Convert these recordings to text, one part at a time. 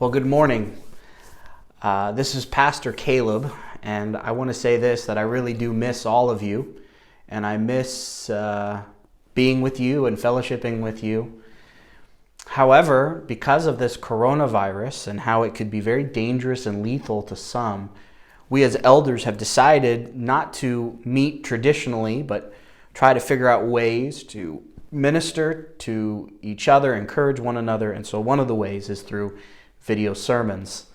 Well, good morning. This is Pastor Caleb, and I want to say this, that I really do miss all of you, and I miss being with you and fellowshipping with you. However, because of this coronavirus and how it could be very dangerous and lethal to some, we as elders have decided not to meet traditionally, but try to figure out ways to minister to each other, encourage one another, and so one of the ways is through video sermons.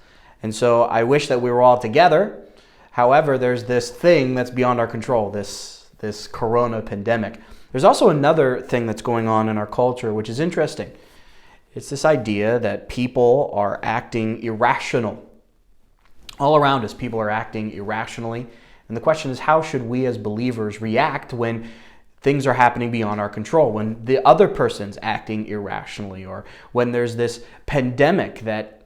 And so I wish that we were all together. However, there's this thing that's beyond our control, this corona pandemic. There's also another thing that's going on in our culture, which is interesting. It's this idea that people are acting irrational. All around us, people are acting irrationally. And the question is, how should we as believers react when things are happening beyond our control, when the other person's acting irrationally, or when there's this pandemic that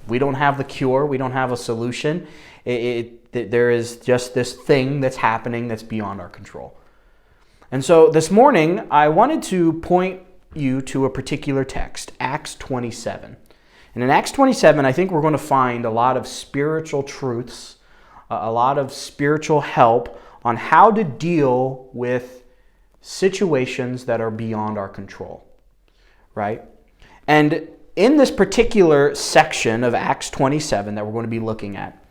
we don't have the cure, we don't have a solution. There is just this thing that's happening that's beyond our control. And so this morning, I wanted to point you to a particular text, Acts 27. And in Acts 27, I think we're going to find a lot of spiritual truths, a lot of spiritual help on how to deal with situations that are beyond our control, right? And in this particular section of Acts 27 that we're going to be looking at,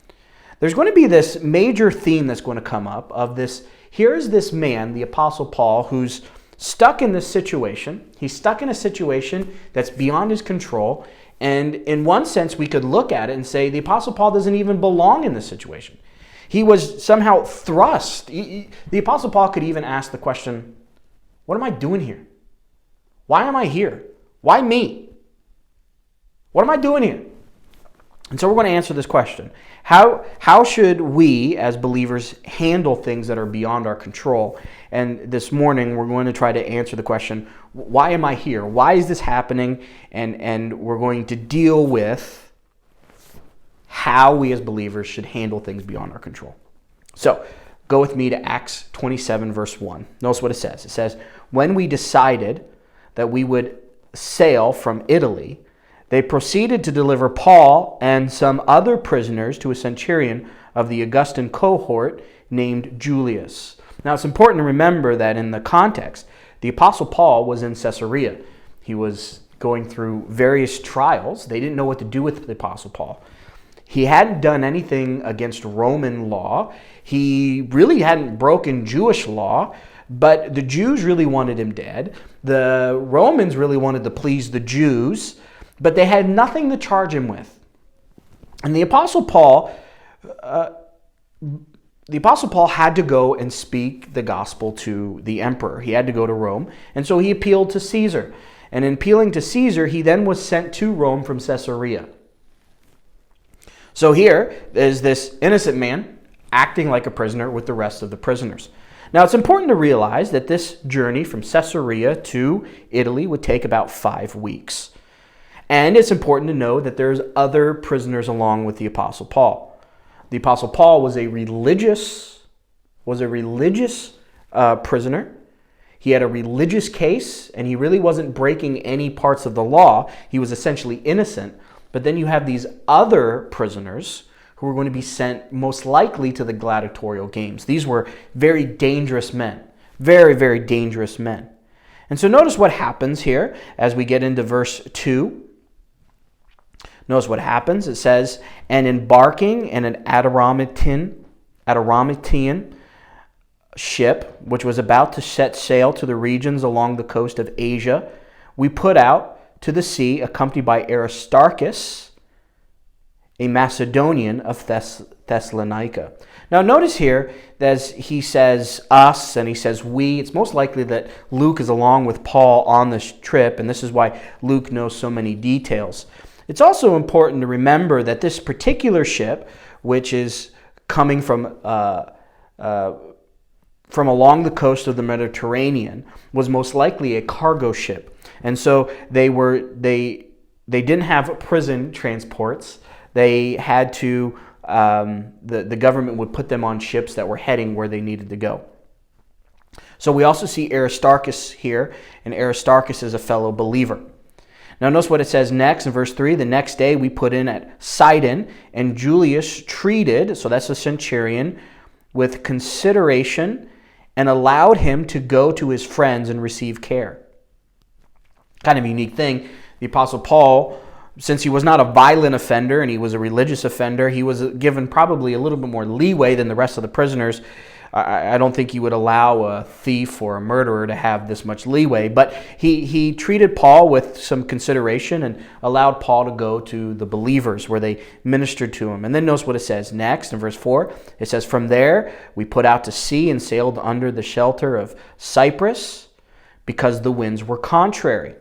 there's going to be this major theme that's going to come up of this. Here's this man, the Apostle Paul, who's stuck in this situation. He's stuck in a situation that's beyond his control. And in one sense, we could look at it and say the Apostle Paul doesn't even belong in this situation. He was somehow thrust. The Apostle Paul could even ask the question, what am I doing here? Why am I here? Why me? What am I doing here? And so we're going to answer this question. How should we as believers handle things that are beyond our control? And this morning we're going to try to answer the question, why am I here? Why is this happening? And we're going to deal with how we as believers should handle things beyond our control. So go with me to Acts 27 verse 1. Notice what it says. It says, when we decided that we would sail from Italy, they proceeded to deliver Paul and some other prisoners to a centurion of the Augustan cohort named Julius. Now it's important to remember that in the context, the Apostle Paul was in Caesarea. He was going through various trials. They didn't know what to do with the Apostle Paul. He hadn't done anything against Roman law. He really hadn't broken Jewish law, but the Jews really wanted him dead. The Romans really wanted to please the Jews, but they had nothing to charge him with. And the Apostle Paul had to go and speak the gospel to the emperor. He had to go to Rome, and so he appealed to Caesar. And in appealing to Caesar, he then was sent to Rome from Caesarea. So here is this innocent man acting like a prisoner with the rest of the prisoners. Now it's important to realize that this journey from Caesarea to Italy would take about 5 weeks. And it's important to know that there's other prisoners along with the Apostle Paul. The Apostle Paul was a religious prisoner. He had a religious case, and he really wasn't breaking any parts of the law. He was essentially innocent. But then you have these other prisoners who were going to be sent most likely to the gladiatorial games. These were very dangerous men. Very, very dangerous men. And so notice what happens here as we get into verse 2. Notice what happens. It says, and embarking in an Adramyttian ship, which was about to set sail to the regions along the coast of Asia, we put out to the sea, accompanied by Aristarchus, a Macedonian of Thessalonica. Now notice here that he says us and he says we. It's most likely that Luke is along with Paul on this trip, and this is why Luke knows so many details. It's also important to remember that this particular ship, which is coming from along the coast of the Mediterranean, was most likely a cargo ship. And so they didn't have prison transports. They had to, the government would put them on ships that were heading where they needed to go. So we also see Aristarchus here, and Aristarchus is a fellow believer. Now notice what it says next in verse 3. The next day we put in at Sidon, and Julius treated, so that's the centurion, with consideration and allowed him to go to his friends and receive care. Kind of a unique thing. The Apostle Paul, since he was not a violent offender and he was a religious offender, he was given probably a little bit more leeway than the rest of the prisoners. I don't think he would allow a thief or a murderer to have this much leeway, but he treated Paul with some consideration and allowed Paul to go to the believers where they ministered to him. And then notice what it says next in verse 4. It says, "From there we put out to sea and sailed under the shelter of Cyprus because the winds were contrary."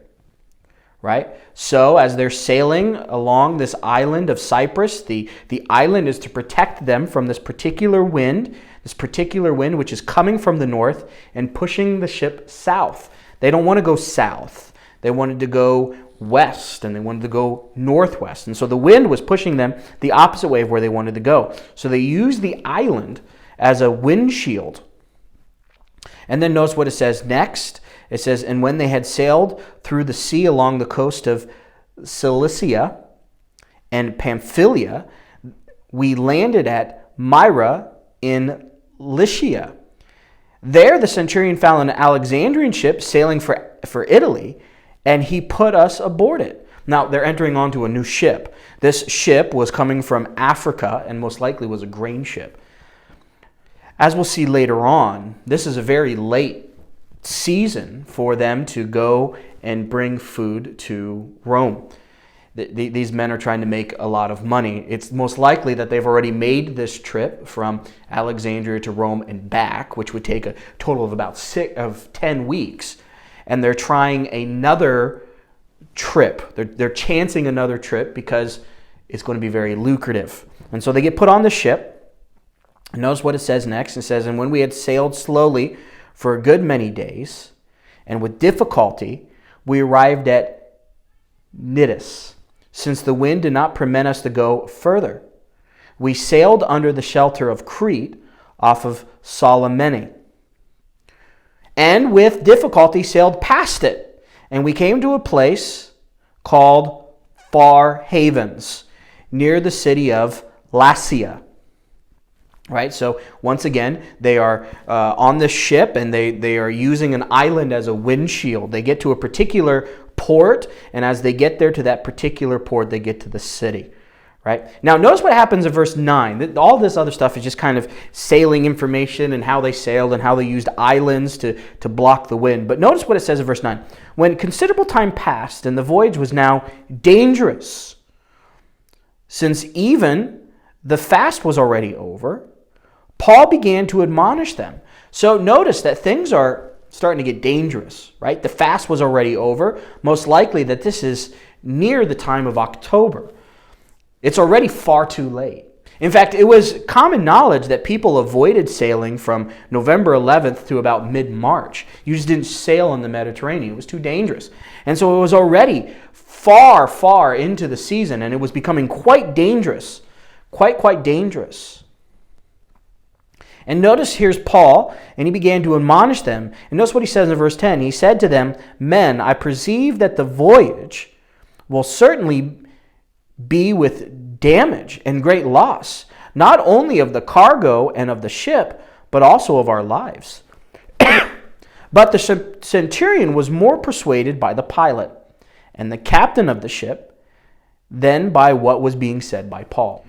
Right? So as they're sailing along this island of Cyprus, the island is to protect them from this particular wind which is coming from the north and pushing the ship south. They don't want to go south. They wanted to go west, and they wanted to go northwest. And so the wind was pushing them the opposite way of where they wanted to go. So they used the island as a windshield. And then notice what it says next. It says, "And when they had sailed through the sea along the coast of Cilicia and Pamphylia, we landed at Myra in Lycia. There the centurion found an Alexandrian ship sailing for Italy, and he put us aboard it." Now, they're entering onto a new ship. This ship was coming from Africa and most likely was a grain ship. As we'll see later on, this is a very late season for them to go and bring food to Rome. These men are trying to make a lot of money. It's most likely that they've already made this trip from Alexandria to Rome and back, which would take a total of about 10 weeks. And they're trying another trip. They're chancing another trip because it's going to be very lucrative. And so they get put on the ship. And notice what it says next. It says, "And when we had sailed slowly for a good many days, and with difficulty, we arrived at Cnidus, since the wind did not permit us to go further. We sailed under the shelter of Crete off of Salamine, and with difficulty sailed past it. And we came to a place called Far Havens, near the city of Lasea." Right, so once again, they are on this ship, and they are using an island as a windshield. They get to a particular port, and as they get there to that particular port, they get to the city. Right? Now, notice what happens in verse 9. All this other stuff is just kind of sailing information and how they sailed and how they used islands to block the wind. But notice what it says in verse 9. "When considerable time passed, and the voyage was now dangerous, since even the fast was already over, Paul began to admonish them." So notice that things are starting to get dangerous, right? The fast was already over. Most likely that this is near the time of October. It's already far too late. In fact, it was common knowledge that people avoided sailing from November 11th to about mid-March. You just didn't sail in the Mediterranean. It was too dangerous. And so it was already far, far into the season, and it was becoming quite dangerous. Quite dangerous. And notice here's Paul, and he began to admonish them. And notice what he says in verse 10. He said to them, "Men, I perceive that the voyage will certainly be with damage and great loss, not only of the cargo and of the ship, but also of our lives." But the centurion was more persuaded by the pilot and the captain of the ship than by what was being said by Paul.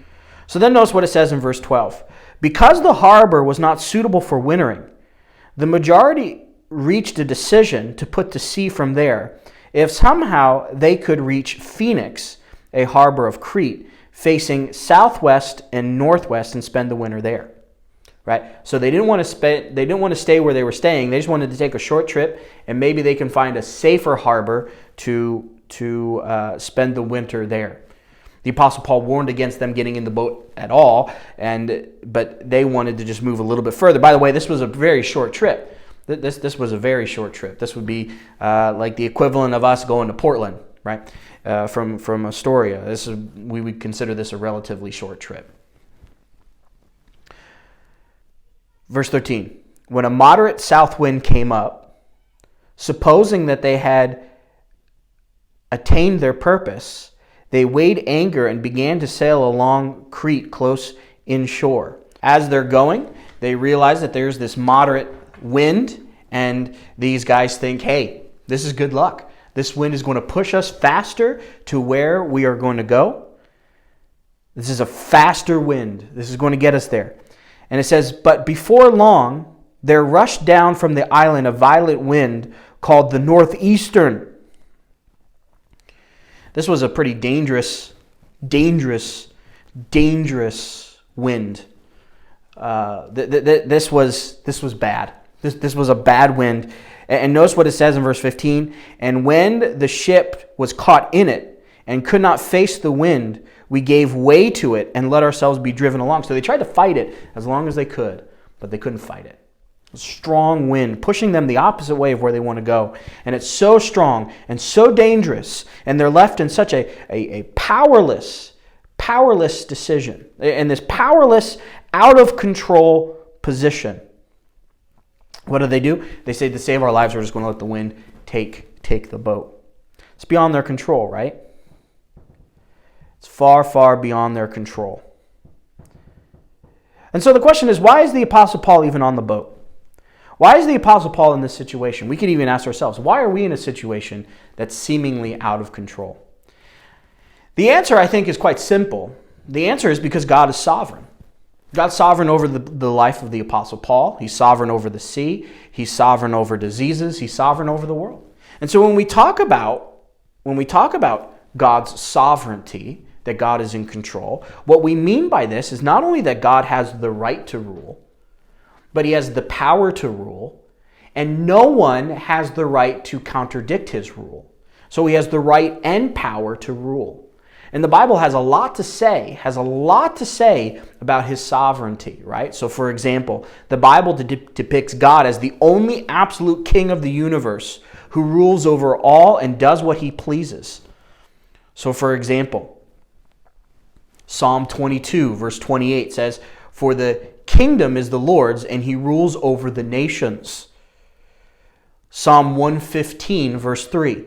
So then notice what it says in verse 12. "Because the harbor was not suitable for wintering, the majority reached a decision to put to sea from there, if somehow they could reach Phoenix, a harbor of Crete, facing southwest and northwest, and spend the winter there." Right? So they didn't want to stay where they were staying. They just wanted to take a short trip, and maybe they can find a safer harbor to spend the winter there. The Apostle Paul warned against them getting in the boat at all, but they wanted to just move a little bit further. By the way, this was a very short trip. This was a very short trip. This would be like the equivalent of us going to Portland, right? From Astoria. We would consider this a relatively short trip. Verse 13. "When a moderate south wind came up, supposing that they had attained their purpose, they weighed anchor and began to sail along Crete close inshore. As they're going, they realize that there's this moderate wind, and these guys think, hey, this is good luck. This wind is going to push us faster to where we are going to go. This is a faster wind. This is going to get us there. And it says, but before long, there rushed down from the island a violent wind called the northeastern. This was a pretty dangerous wind. This was bad. This was a bad wind. And notice what it says in verse 15. And when the ship was caught in it and could not face the wind, we gave way to it and let ourselves be driven along. So they tried to fight it as long as they could, but they couldn't fight it. A strong wind pushing them the opposite way of where they want to go. And it's so strong and so dangerous, and they're left in such a powerless decision, in this powerless, out of control position. What do? They say, to save our lives, we're just going to let the wind take the boat. It's beyond their control, right? It's far, far beyond their control. And so the question is, why is the Apostle Paul even on the boat? Why is the Apostle Paul in this situation? We could even ask ourselves, why are we in a situation that's seemingly out of control? The answer, I think, is quite simple. The answer is because God is sovereign. God's sovereign over the life of the Apostle Paul. He's sovereign over the sea. He's sovereign over diseases. He's sovereign over the world. And so when we talk about God's sovereignty, that God is in control, what we mean by this is not only that God has the right to rule, but he has the power to rule, and no one has the right to contradict his rule. So he has the right and power to rule. And the Bible has a lot to say about his sovereignty, right? So for example, the Bible depicts God as the only absolute king of the universe who rules over all and does what he pleases. So for example, Psalm 22 verse 28 says, "For the kingdom is the Lord's, and he rules over the nations." Psalm 115 verse 3.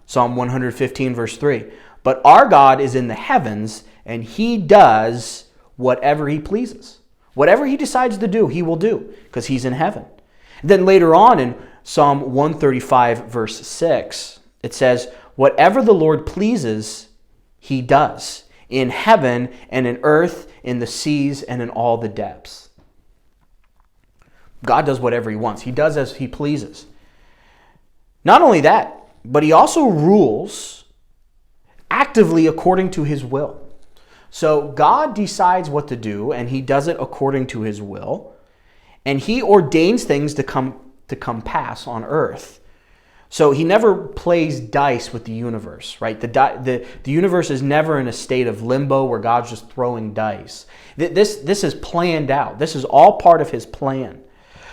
Psalm 115 verse 3. "But our God is in the heavens, and he does whatever he pleases." Whatever he decides to do, he will do, because he's in heaven. Then later on in Psalm 135 verse 6, it says, "Whatever the Lord pleases, he does, in heaven and in earth, in the seas and in all the depths." God does whatever he wants. He does as he pleases. Not only that, but he also rules actively according to his will. So God decides what to do, and he does it according to his will, and he ordains things to come pass on earth. So he never plays dice with the universe, right? The universe is never in a state of limbo where God's just throwing dice. This is planned out. This is all part of his plan.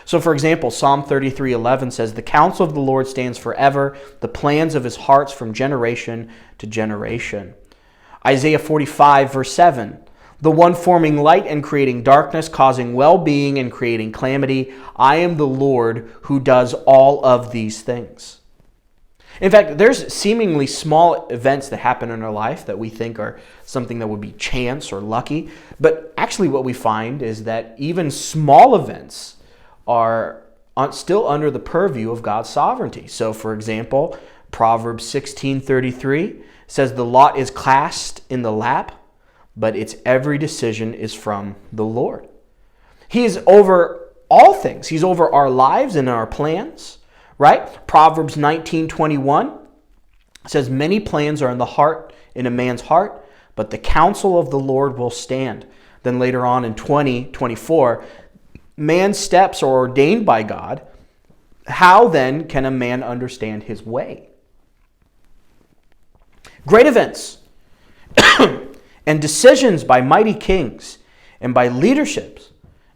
So for example, Psalm 33:11 says, "The counsel of the Lord stands forever, the plans of his hearts from generation to generation." Isaiah 45 verse 7, "The one forming light and creating darkness, causing well-being and creating calamity. I am the Lord who does all of these things." In fact, there's seemingly small events that happen in our life that we think are something that would be chance or lucky. But actually what we find is that even small events are still under the purview of God's sovereignty. So for example, Proverbs 16:33 says, "The lot is cast in the lap, but its every decision is from the Lord." He is over all things. He's over our lives and our plans. Right? Proverbs 19:21 says, "Many plans are in a man's heart, but the counsel of the Lord will stand." Then later on in 20:24, "Man's steps are ordained by God. How then can a man understand his way?" Great events and decisions by mighty kings and by leaderships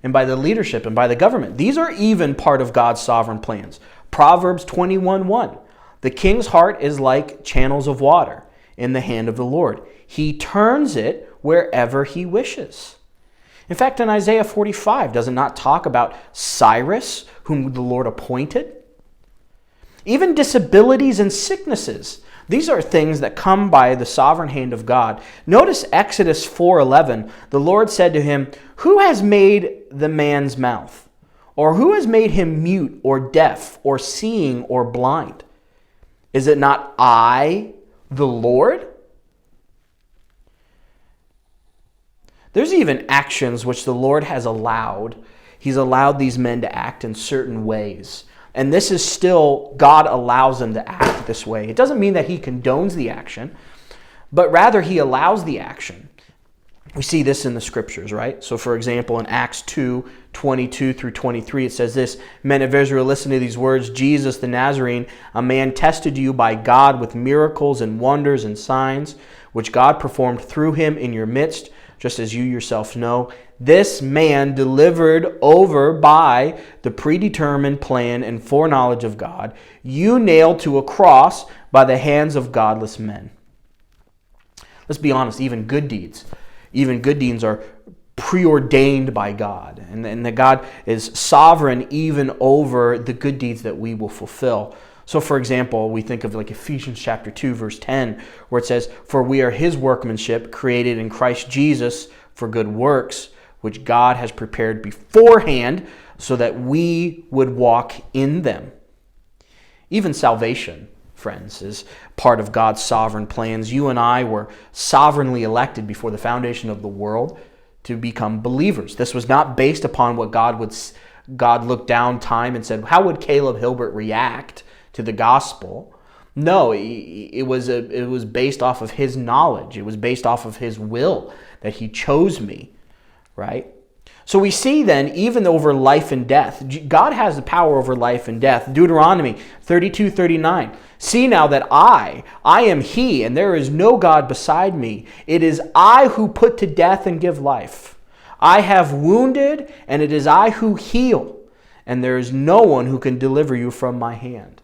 and by the leadership and by the government. These are even part of God's sovereign plans. Proverbs 21:1, "The king's heart is like channels of water in the hand of the Lord. He turns it wherever he wishes." In fact, in Isaiah 45, does it not talk about Cyrus, whom the Lord appointed? Even disabilities and sicknesses. These are things that come by the sovereign hand of God. Notice Exodus 4:11. The Lord said to him, "Who has made the man's mouth? Or who has made him mute or deaf or seeing or blind? Is it not I, the Lord?" There's even actions which the Lord has allowed. He's allowed these men to act in certain ways. And this is still, God allows them to act this way. It doesn't mean that he condones the action, but rather he allows the action. We see this in the scriptures, right? So for example, in Acts 2:22 through 23, it says this, "Men of Israel, listen to these words. Jesus the Nazarene, a man tested you by God with miracles and wonders and signs, which God performed through him in your midst, just as you yourself know. This man delivered over by the predetermined plan and foreknowledge of God, you nailed to a cross by the hands of godless men." Let's be honest, even good deeds are preordained by God. And that God is sovereign even over the good deeds that we will fulfill. So for example, we think of like Ephesians chapter 2, verse 10, where it says, "For we are his workmanship, created in Christ Jesus for good works, which God has prepared beforehand so that we would walk in them." Even salvation, friends, is part of God's sovereign plans. You and I were sovereignly elected before the foundation of the world to become believers. This was not based upon what God looked down time and said, "How would Caleb Hilbert react to the gospel?" No, it was based off of his knowledge. It was based off of his will that he chose me, right? So we see then, even over life and death, God has the power over life and death. Deuteronomy 32:39. "See now that I am he, and there is no God beside me. It is I who put to death and give life. I have wounded, and it is I who heal, and there is no one who can deliver you from my hand."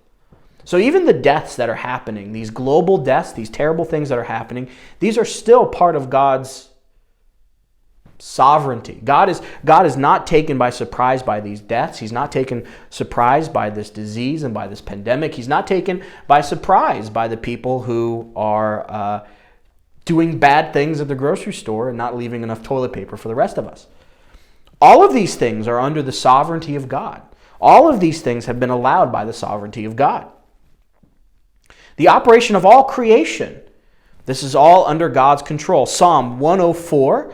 So even the deaths that are happening, these global deaths, these terrible things that are happening, these are still part of God's sovereignty. God is not taken by surprise by these deaths. He's not taken surprise by this disease and by this pandemic. He's not taken by surprise by the people who are doing bad things at the grocery store and not leaving enough toilet paper for the rest of us. All of these things are under the sovereignty of God. All of these things have been allowed by the sovereignty of God. The operation of all creation, this is all under God's control. Psalm 104,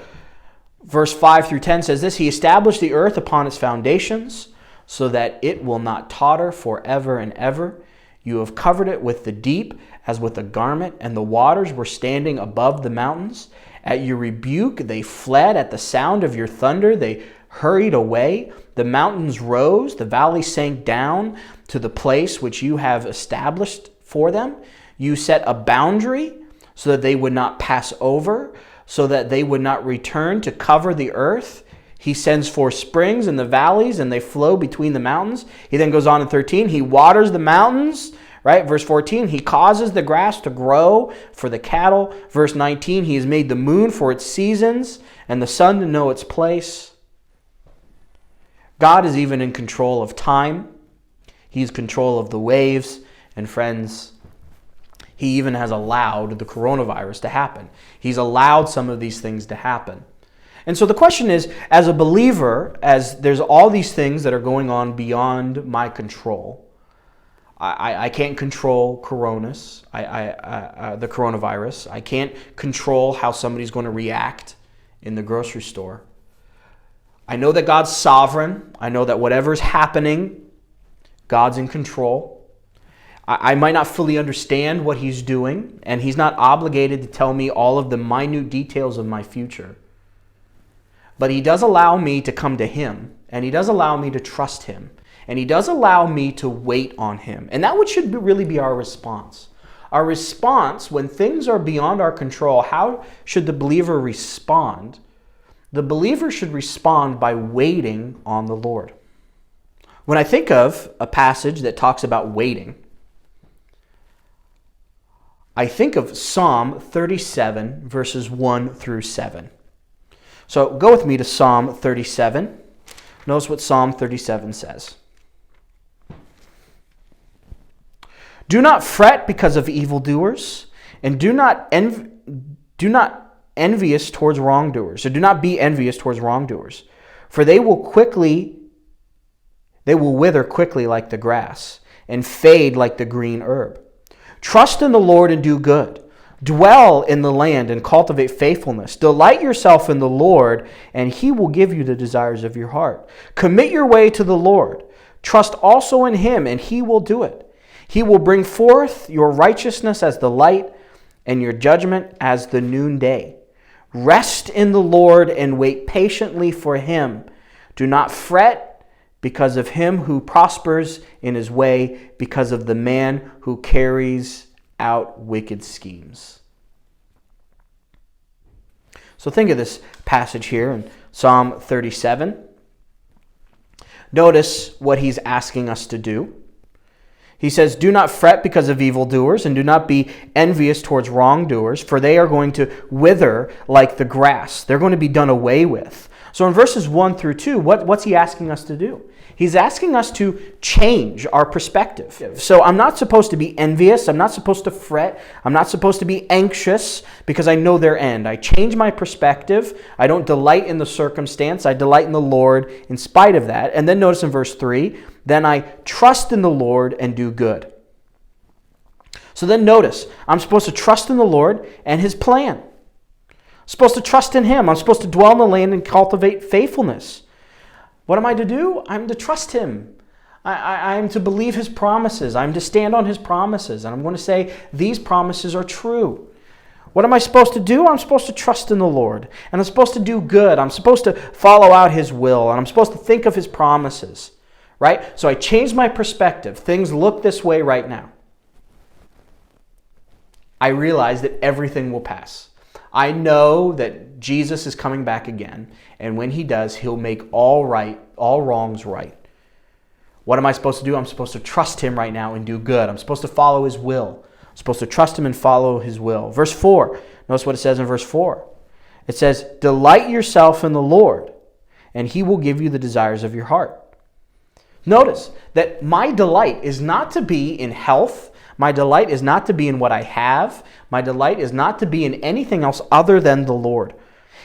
verse 5 through 10 says this, "He established the earth upon its foundations so that it will not totter forever and ever. You have covered it with the deep as with a garment, and the waters were standing above the mountains. At your rebuke they fled, at the sound of your thunder they hurried away. The mountains rose, the valleys sank down to the place which you have established for them. You set a boundary so that they would not pass over, so that they would not return to cover the earth. He sends forth springs in the valleys, and they flow between the mountains." He then goes on in 13, "He waters the mountains," right? Verse 14, "He causes the grass to grow for the cattle." Verse 19, "He has made the moon for its seasons, and the sun to know its place." God is even in control of time. He's in control of the waves. And friends, he even has allowed the coronavirus to happen. He's allowed some of these things to happen. And so the question is, as a believer, as there's all these things that are going on beyond my control, I can't control the coronavirus. I can't control how somebody's going to react in the grocery store. I know that God's sovereign. I know that whatever's happening, God's in control. I might not fully understand what he's doing, and he's not obligated to tell me all of the minute details of my future. But he does allow me to come to him, and he does allow me to trust him, and he does allow me to wait on him. And that should really be our response. Our response when things are beyond our control, how should the believer respond? The believer should respond by waiting on the Lord. When I think of a passage that talks about waiting, I think of Psalm 37, verses 1 through 7. So go with me to Psalm 37. Notice what Psalm 37 says. Do not fret because of evildoers, and do not envious towards wrongdoers. So do not be envious towards wrongdoers, for they will wither quickly like the grass, and fade like the green herb. Trust in the Lord and do good. Dwell in the land and cultivate faithfulness. Delight yourself in the Lord, and He will give you the desires of your heart. Commit your way to the Lord. Trust also in Him, and He will do it. He will bring forth your righteousness as the light, and your judgment as the noonday. Rest in the Lord and wait patiently for Him. Do not fret because of him who prospers in his way, because of the man who carries out wicked schemes. So think of this passage here in Psalm 37. Notice what he's asking us to do. He says, do not fret because of evildoers, and do not be envious towards wrongdoers, for they are going to wither like the grass. They're going to be done away with. So in verses 1 through 2, what's he asking us to do? He's asking us to change our perspective. So I'm not supposed to be envious. I'm not supposed to fret. I'm not supposed to be anxious because I know their end. I change my perspective. I don't delight in the circumstance. I delight in the Lord in spite of that. And then notice in verse 3, then I trust in the Lord and do good. So then notice, I'm supposed to trust in the Lord and His plan. I'm supposed to trust in Him. I'm supposed to dwell in the land and cultivate faithfulness. What am I to do? I'm to trust Him. I'm to believe His promises. I'm to stand on His promises. And I'm going to say these promises are true. What am I supposed to do? I'm supposed to trust in the Lord. And I'm supposed to do good. I'm supposed to follow out His will. And I'm supposed to think of His promises. Right? So I changed my perspective. Things look this way right now. I realize that everything will pass. I know that Jesus is coming back again, and when He does, He'll make all wrongs right. What am I supposed to do? I'm supposed to trust Him right now and do good. I'm supposed to follow His will. I'm supposed to trust Him and follow His will. Verse 4, notice what it says in verse 4. It says, delight yourself in the Lord, and He will give you the desires of your heart. Notice that my delight is not to be in health. My delight is not to be in what I have. My delight is not to be in anything else other than the Lord.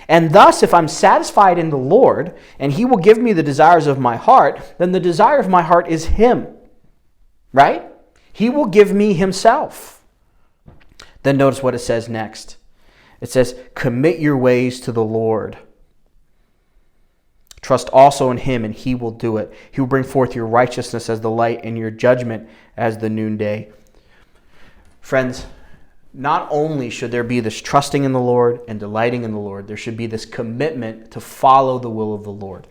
And thus, if I'm satisfied in the Lord, and He will give me the desires of my heart, then the desire of my heart is Him. Right? He will give me Himself. Then notice what it says next. It says, commit your ways to the Lord. Trust also in Him, and He will do it. He will bring forth your righteousness as the light and your judgment as the noonday. Friends, not only should there be this trusting in the Lord and delighting in the Lord, there should be this commitment to follow the will of the Lord.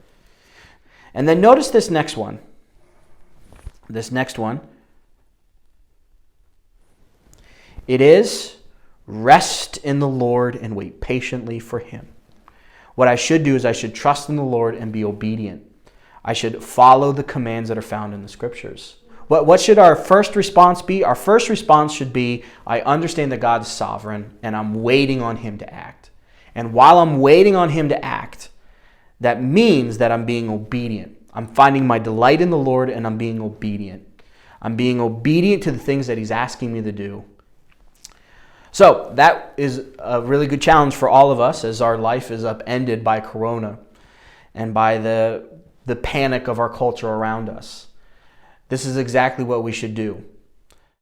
And then notice this next one. This next one. It is rest in the Lord and wait patiently for Him. What I should do is I should trust in the Lord and be obedient. I should follow the commands that are found in the Scriptures. What should our first response be? Our first response should be, I understand that God is sovereign and I'm waiting on Him to act. And while I'm waiting on Him to act, that means that I'm being obedient. I'm finding my delight in the Lord and I'm being obedient. I'm being obedient to the things that He's asking me to do. So that is a really good challenge for all of us as our life is upended by Corona and by the panic of our culture around us. This is exactly what we should do.